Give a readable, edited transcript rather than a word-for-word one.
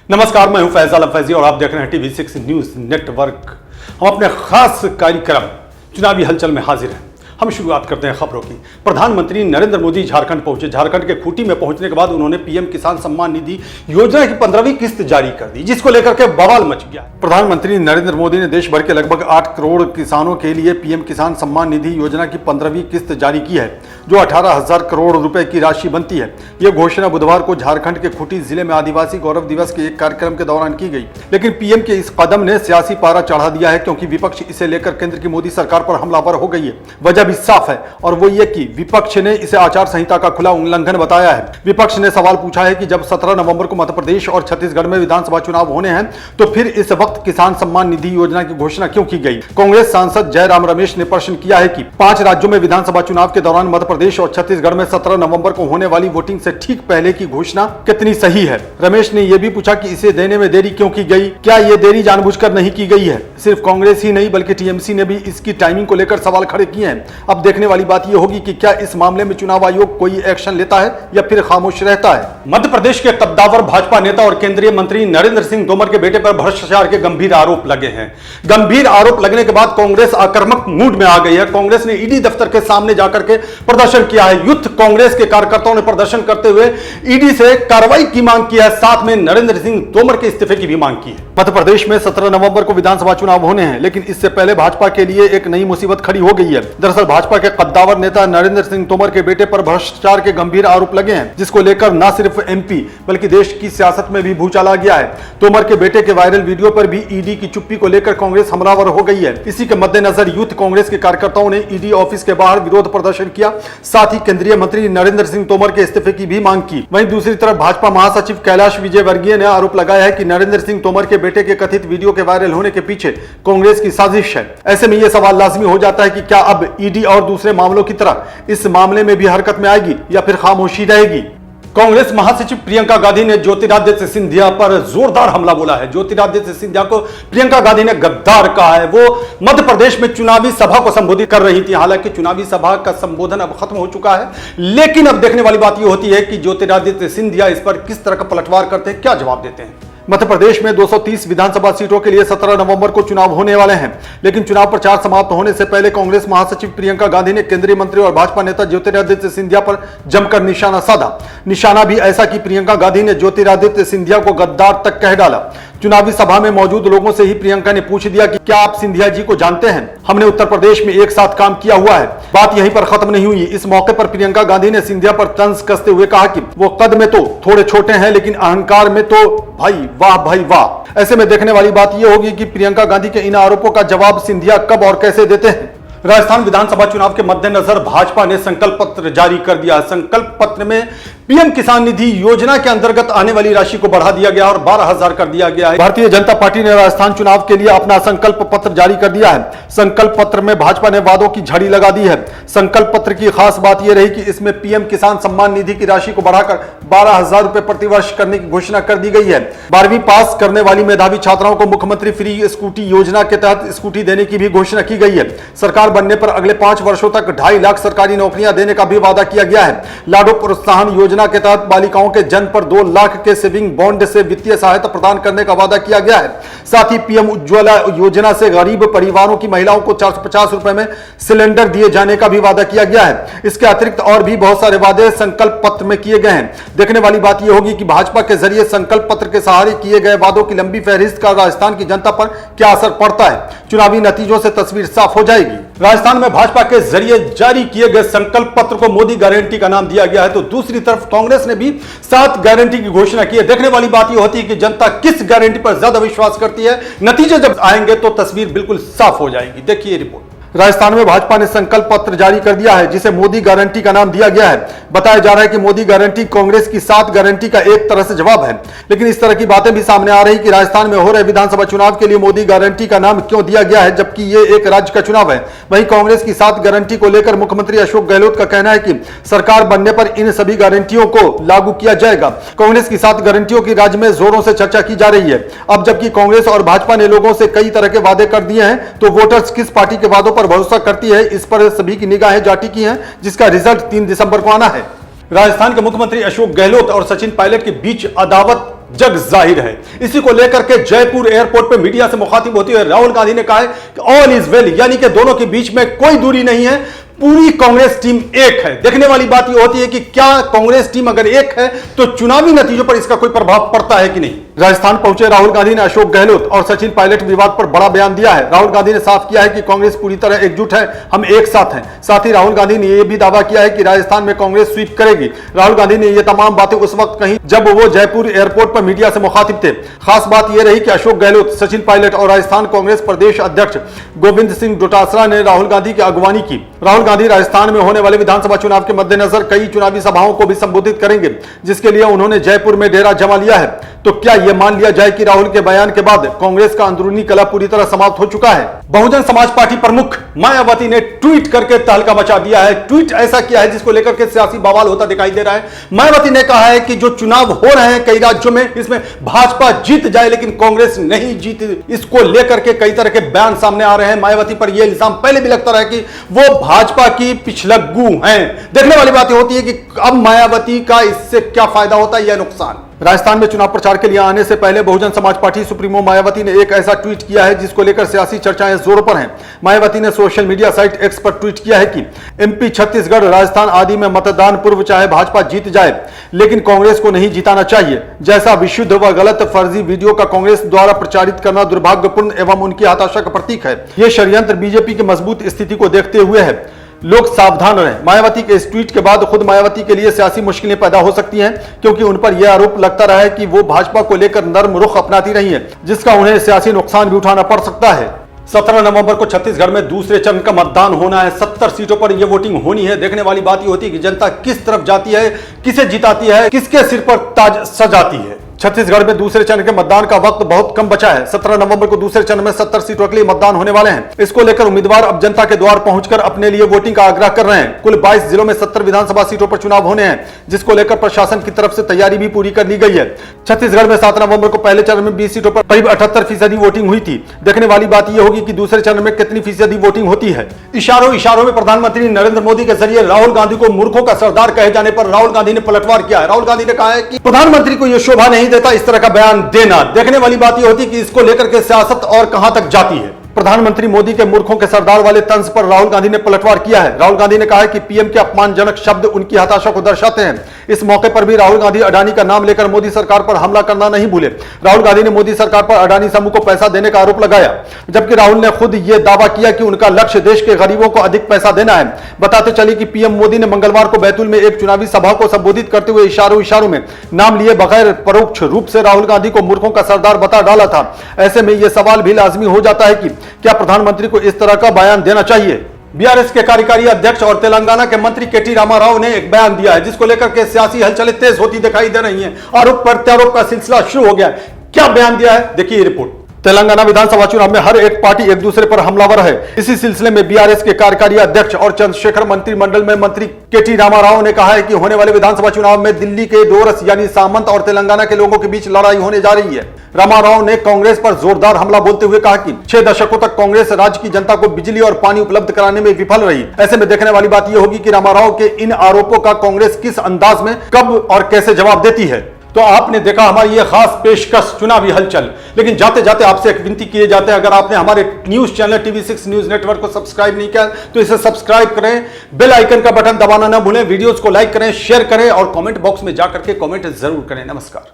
नमस्कार, मैं हूं फैजल फैजी और आप देख रहे हैं TV6 न्यूज नेटवर्क। हम अपने खास कार्यक्रम चुनावी हलचल में हाजिर हैं। हम शुरुआत करते हैं खबरों की। प्रधानमंत्री नरेंद्र मोदी झारखंड पहुंचे। झारखंड के खूंटी में पहुंचने के बाद उन्होंने पीएम किसान सम्मान निधि योजना की 15वीं किस्त जारी कर दी, जिसको लेकर के बवाल मच गया। प्रधानमंत्री नरेंद्र मोदी ने देश भर के लगभग 8 करोड़ किसानों के लिए पीएम किसान सम्मान निधि योजना की 15वीं किस्त जारी की है, जो 18,000 करोड़ रुपए की राशि बनती है। यह घोषणा बुधवार को झारखंड के खूंटी जिले में आदिवासी गौरव दिवस के एक कार्यक्रम के दौरान की गई। लेकिन पीएम के इस कदम ने सियासी पारा चढ़ा दिया है, क्योंकि विपक्ष इसे लेकर केंद्र की मोदी सरकार पर हमलावर हो गई है। वजह भी साफ है और वो ये कि विपक्ष ने इसे आचार संहिता का खुला उल्लंघन बताया है। विपक्ष ने सवाल पूछा है कि जब 17 नवंबर को मध्य प्रदेश और छत्तीसगढ़ में विधानसभा चुनाव होने हैं, तो फिर इस वक्त किसान सम्मान निधि योजना की घोषणा क्यों की गई। कांग्रेस सांसद जयराम रमेश ने प्रश्न किया है कि 5 राज्यों में विधानसभा चुनाव के दौरान मध्य प्रदेश और छत्तीसगढ़ में 17 नवंबर को होने वाली वोटिंग से ठीक पहले की घोषणा कितनी सही है। रमेश ने यह भी पूछा कि इसे देने में देरी क्यों की गई। क्या यह देरी जानबूझकर नहीं की गई है। सिर्फ कांग्रेस ही नहीं बल्कि टीएमसी ने भी इसकी टाइमिंग को लेकर सवाल खड़े किए हैं। अब देखने वाली बात यह होगी कि क्या इस मामले में चुनाव आयोग कोई एक्शन लेता है या फिर खामोश रहता है। मध्य प्रदेश के कद्दावर भाजपा नेता और केंद्रीय मंत्री नरेंद्र सिंह तोमर के बेटे पर भ्रष्टाचार के गंभीर आरोप लगे हैं। गंभीर आरोप लगने के बाद कांग्रेस आक्रामक मूड में आ गई है। कांग्रेस ने ईडी दफ्तर के सामने जाकर के प्रदर्शन किया है। यूथ कांग्रेस के कार्यकर्ताओं ने प्रदर्शन करते हुए ईडी से कार्रवाई की मांग की है, साथ में नरेंद्र सिंह तोमर के इस्तीफे की भी मांग की है। मध्य प्रदेश में 17 नवंबर को विधानसभा चुनाव होने हैं, लेकिन इससे पहले भाजपा के लिए एक नई मुसीबत खड़ी हो गई है। दरअसल भाजपा के कद्दावर नेता नरेंद्र सिंह तोमर के बेटे पर भ्रष्टाचार के गंभीर आरोप लगे हैं, जिसको लेकर न सिर्फ एमपी बल्कि देश की सियासत में भी भूचाल आ गया है। तोमर के बेटे के वायरल वीडियो पर भी ईडी की चुप्पी को लेकर कांग्रेस हमलावर हो गई है। इसी के मद्देनजर यूथ कांग्रेस के कार्यकर्ताओं ने ईडी ऑफिस के बाहर विरोध प्रदर्शन किया, साथ ही केंद्रीय मंत्री नरेंद्र सिंह तोमर के इस्तीफे की भी मांग की। वहीं दूसरी तरफ भाजपा महासचिव कैलाश विजयवर्गीय ने आरोप लगाया है कि नरेंद्र सिंह तोमर के बेटे के कथित वीडियो के वायरल होने के पीछे कांग्रेस की साजिश है। ऐसे में यह सवाल लाजमी हो जाता है कि क्या अब ईडी और दूसरे मामलों की तरह इस मामले में भी हरकत में आएगी या फिर खामोशी रहेगी। कांग्रेस महासचिव प्रियंका गांधी ने ज्योतिरादित्य सिंधिया पर जोरदार हमला बोला है। ज्योतिरादित्य सिंधिया को प्रियंका गांधी ने गद्दार कहा है। वो मध्य प्रदेश में चुनावी सभा को संबोधित कर रही थी। हालांकि चुनावी सभा का संबोधन अब खत्म हो चुका है, लेकिन अब देखने वाली बात यह होती है कि ज्योतिरादित्य सिंधिया इस पर किस तरह का पलटवार करते हैं, क्या जवाब देते हैं। मध्य प्रदेश में 230 विधानसभा सीटों के लिए 17 नवंबर को चुनाव होने वाले हैं, लेकिन चुनाव प्रचार समाप्त होने से पहले कांग्रेस महासचिव प्रियंका गांधी ने केंद्रीय मंत्री और भाजपा नेता ज्योतिरादित्य सिंधिया पर जमकर निशाना साधा। निशाना भी ऐसा कि प्रियंका गांधी ने ज्योतिरादित्य सिंधिया को गद्दार तक कह डाला। चुनावी सभा में मौजूद लोगों से ही प्रियंका ने पूछ दिया कि क्या आप सिंधिया जी को जानते हैं। हमने उत्तर प्रदेश में एक साथ काम किया हुआ है। बात यहीं पर खत्म नहीं हुई। इस मौके पर प्रियंका गांधी ने सिंधिया पर तंज कसते हुए कहा कि वो कद में तो थोड़े छोटे हैं, लेकिन अहंकार में तो भाई वाह। ऐसे में देखने वाली बात यह होगी कि प्रियंका गांधी के इन आरोपों का जवाब सिंधिया कब और कैसे देते हैं। राजस्थान विधानसभा चुनाव के मद्देनजर भाजपा ने संकल्प पत्र जारी कर दिया। संकल्प पत्र में पीएम किसान निधि योजना के अंतर्गत आने वाली राशि को बढ़ा दिया गया और 12,000 कर दिया गया है। भारतीय जनता पार्टी ने राजस्थान चुनाव के लिए अपना संकल्प पत्र जारी कर दिया है। संकल्प पत्र में भाजपा ने वादों की झड़ी लगा दी है। संकल्प पत्र की खास बात यह रही कि इसमें पीएम किसान सम्मान निधि की राशि को बढ़ाकर 12,000 रुपए प्रतिवर्ष करने की घोषणा कर दी गई है। 12वीं पास करने वाली मेधावी छात्राओं को मुख्यमंत्री फ्री स्कूटी योजना के तहत स्कूटी देने की भी घोषणा की गई है। सरकार बनने पर अगले 5 वर्षों तक 2.5 लाख सरकारी नौकरियां देने का भी वादा किया गया है। लाडो प्रोत्साहन योजना के तहत बालिकाओं के जन्म पर 2 लाख के सेविंग बॉन्ड से वित्तीय सहायता प्रदान करने का वादा किया गया है। साथ ही पीएम उज्ज्वला योजना से गरीब परिवारों की महिलाओं को 450 रुपए में सिलेंडर दिए जाने का भी वादा किया गया है। इसके अतिरिक्त और भी बहुत सारे वादे संकल्प पत्र में किए गए हैं। देखने वाली बात यह होगी कि भाजपा के जरिए संकल्प पत्र के सहारे किए गए वादों की लंबी फहरिस्त का राजस्थान की जनता पर क्या असर पड़ता है। चुनावी नतीजों से तस्वीर साफ हो जाएगी। राजस्थान में भाजपा के जरिए जारी किए गए संकल्प पत्र को मोदी गारंटी का नाम दिया गया है, तो दूसरी तरफ कांग्रेस ने भी 7 गारंटी की घोषणा की है। देखने वाली बात यह होती है कि जनता किस गारंटी पर ज्यादा विश्वास करती है। नतीजे जब आएंगे तो तस्वीर बिल्कुल साफ हो जाएगी। देखिए रिपोर्ट। राजस्थान में भाजपा ने संकल्प पत्र जारी कर दिया है, जिसे मोदी गारंटी का नाम दिया गया है। बताया जा रहा है कि मोदी गारंटी कांग्रेस की 7 गारंटी का एक तरह से जवाब है। लेकिन इस तरह की बातें भी सामने आ रही कि राजस्थान में हो रहे विधानसभा चुनाव के लिए मोदी गारंटी का नाम क्यों दिया गया है, जबकि ये एक राज्य का चुनाव है। वहीं कांग्रेस की 7 गारंटी को लेकर मुख्यमंत्री अशोक गहलोत का कहना है कि सरकार बनने पर इन सभी गारंटियों को लागू किया जाएगा। कांग्रेस की 7 गारंटियों की राज्य में जोरों से चर्चा की जा रही है। अब जबकि कांग्रेस और भाजपा ने लोगों से कई तरह के वादे कर दिए हैं, तो वोटर्स किस पार्टी के वादों पर भरोसा करती है, इस पर सभी की निगाहें जा टिकी हैं, जिसका रिजल्ट 3 दिसंबर को आना है। राजस्थान के मुख्यमंत्री अशोक गहलोत और सचिन पायलट के बीच अदावत जग जाहिर है। इसी को लेकर के जयपुर एयरपोर्ट पे मीडिया से मुखातिब होते हुए राहुल गांधी ने कहा है कि ऑल इज वेल, यानी कि दोनों के बीच में कोई दूरी नहीं है, पूरी कांग्रेस टीम एक है। देखने वाली बात यह होती है कि क्या कांग्रेस टीम अगर एक है तो चुनावी नतीजों पर इसका कोई प्रभाव पड़ता है कि नहीं। राजस्थान पहुंचे राहुल गांधी ने अशोक गहलोत और सचिन पायलट विवाद पर बड़ा बयान दिया है। राहुल गांधी ने साफ किया है कि कांग्रेस पूरी तरह एकजुट है, हम एक साथ हैं। साथ ही राहुल गांधी ने यह भी दावा किया है कि राजस्थान में कांग्रेस स्वीप करेगी। राहुल गांधी ने यह तमाम बातें उस वक्त कही जब वो जयपुर एयरपोर्ट पर मीडिया से मुखातिब थे। खास बात यह रही कि अशोक गहलोत, सचिन पायलट और राजस्थान कांग्रेस प्रदेश अध्यक्ष गोविंद सिंह डोटासरा ने राहुल गांधी की अगवानी की। राहुल गांधी राजस्थान में होने वाले विधानसभा चुनाव के मद्देनजर कई चुनावी सभाओं को भी संबोधित करेंगे, जिसके लिए उन्होंने जयपुर में डेरा जमा लिया है। तो क्या यह मान लिया जाए कि राहुल के बयान के बाद कांग्रेस का अंदरूनी कलह पूरी तरह समाप्त हो चुका है? बहुजन समाज पार्टी प्रमुख मायावती ने ट्वीट करके तहलका मचा दिया है। ट्वीट ऐसा किया है जिसको लेकर के सियासी बवाल होता दिखाई दे रहा है। मायावती ने कहा है कि जो चुनाव हो रहे हैं कई राज्यों में, इसमें भाजपा जीत जाए लेकिन कांग्रेस नहीं जीत, इसको लेकर के कई तरह के बयान सामने आ रहे हैं। मायावती पर यह इल्जाम पहले भी लगता रहा कि वो भाजपा की पिछलग्गू हैं। देखने वाली बात होती है कि अब मायावती का इससे क्या फायदा होता है या नुकसान। राजस्थान में चुनाव प्रचार के लिए आने से पहले बहुजन समाज पार्टी सुप्रीमो मायावती ने एक ऐसा ट्वीट किया है जिसको लेकर सियासी चर्चाएं जोरों पर हैं। मायावती ने सोशल मीडिया साइट एक्स पर ट्वीट किया है कि एमपी, छत्तीसगढ़, राजस्थान आदि में मतदान पूर्व चाहे भाजपा जीत जाए लेकिन कांग्रेस को नहीं जिताना चाहिए। जैसा विशुद्ध व गलत फर्जी वीडियो का कांग्रेस द्वारा प्रचारित करना दुर्भाग्यपूर्ण एवं उनकी हताशा का प्रतीक है। यह षड्यंत्र बीजेपी की मजबूत स्थिति को देखते हुए है, लोग सावधान रहें। मायावती के इस ट्वीट के बाद खुद मायावती के लिए सियासी मुश्किलें पैदा हो सकती हैं, क्योंकि उन पर यह आरोप लगता रहा है कि वो भाजपा को लेकर नर्म रुख अपनाती रही हैं, जिसका उन्हें सियासी नुकसान भी उठाना पड़ सकता है। 17 नवंबर को छत्तीसगढ़ में दूसरे चरण का मतदान होना है। 70 सीटों पर यह वोटिंग होनी है। देखने वाली बात यह होती है कि जनता किस तरफ जाती है, किसे जिताती है, किसके सिर पर ताज सजाती है। छत्तीसगढ़ में दूसरे चरण के मतदान का वक्त बहुत कम बचा है। 17 नवंबर को दूसरे चरण में 70 सीटों के लिए मतदान होने वाले हैं। इसको लेकर उम्मीदवार अब जनता के द्वार पहुंचकर अपने लिए वोटिंग का आग्रह कर रहे हैं। कुल 22 जिलों में 70 विधानसभा सीटों पर चुनाव होने हैं, जिसको लेकर प्रशासन की तरफ से तैयारी भी पूरी कर ली गई है। छत्तीसगढ़ में 7 नवंबर को पहले चरण में 20 सीटों पर करीब 78% वोटिंग हुई थी। देखने वाली बात यह होगी कि दूसरे चरण में कितनी फीसदी वोटिंग होती है। इशारों में प्रधानमंत्री नरेंद्र मोदी के जरिए राहुल गांधी को मूर्खों का सरदार कहे जाने पर राहुल गांधी ने पलटवार किया है। राहुल गांधी ने कहा है कि प्रधानमंत्री को यह शोभा नहीं देता इस तरह का देना। देखने वाली बात यह होती है कि इसको लेकर के सियासत और कहां तक जाती है। प्रधानमंत्री मोदी के मूर्खों के सरदार वाले तंज पर राहुल गांधी ने पलटवार किया है। राहुल गांधी ने कहा है कि पीएम के अपमानजनक शब्द उनकी हताशा को दर्शाते हैं। इस मौके पर भी राहुल गांधी अडानी का नाम लेकर मोदी सरकार पर हमला करना नहीं भूले। राहुल गांधी ने मोदी सरकार पर अडानी समूह को पैसा देने का आरोप लगाया, जबकि राहुल ने खुद यह दावा किया कि उनका लक्ष्य देश के गरीबों को अधिक पैसा देना है। बताते चले कि पीएम मोदी ने मंगलवार को बैतूल में एक चुनावी सभा को संबोधित करते हुए इशारों में नाम लिए बगैर परोक्ष रूप से राहुल गांधी को मूर्खों का सरदार बता डाला था। ऐसे में यह सवाल भी लाजमी हो जाता है कि क्या प्रधानमंत्री को इस तरह का बयान देना चाहिए। बीआरएस के कार्यकारी अध्यक्ष और तेलंगाना के मंत्री केटी रामाराव ने एक बयान दिया है, जिसको लेकर के सियासी हलचलें तेज होती दिखाई दे रही हैं। आरोप प्रत्यारोप का सिलसिला शुरू हो गया है। क्या बयान दिया है, देखिए रिपोर्ट। तेलंगाना विधानसभा चुनाव में हर एक पार्टी एक दूसरे पर हमलावर है। इसी सिलसिले में बीआरएस के कार्यकारी अध्यक्ष और चंद्रशेखर मंत्रिमंडल में मंत्री केटी रामाराव ने कहा है कि होने वाले विधानसभा चुनाव में दिल्ली के डोरस यानी सामंत और तेलंगाना के लोगों के बीच लड़ाई होने जा रही है। रामाराव ने कांग्रेस पर जोरदार हमला बोलते हुए कहा कि 6 दशकों तक कांग्रेस राज्य की जनता को बिजली और पानी उपलब्ध कराने में विफल रही। ऐसे में देखने वाली बात यह होगी कि रामाराव के इन आरोपों का कांग्रेस किस अंदाज में, कब और कैसे जवाब देती है। तो आपने देखा हमारी ये खास पेशकश चुनावी हलचल। लेकिन जाते जाते आपसे एक विनती किए जाते हैं, अगर आपने हमारे news channel TV6 news network को सब्सक्राइब नहीं किया तो इसे सब्सक्राइब करें, बेल आइकन का बटन दबाना ना भूलें, वीडियोस को लाइक करें, शेयर करें और कमेंट बॉक्स में जाकर के कमेंट जरूर करें। नमस्कार।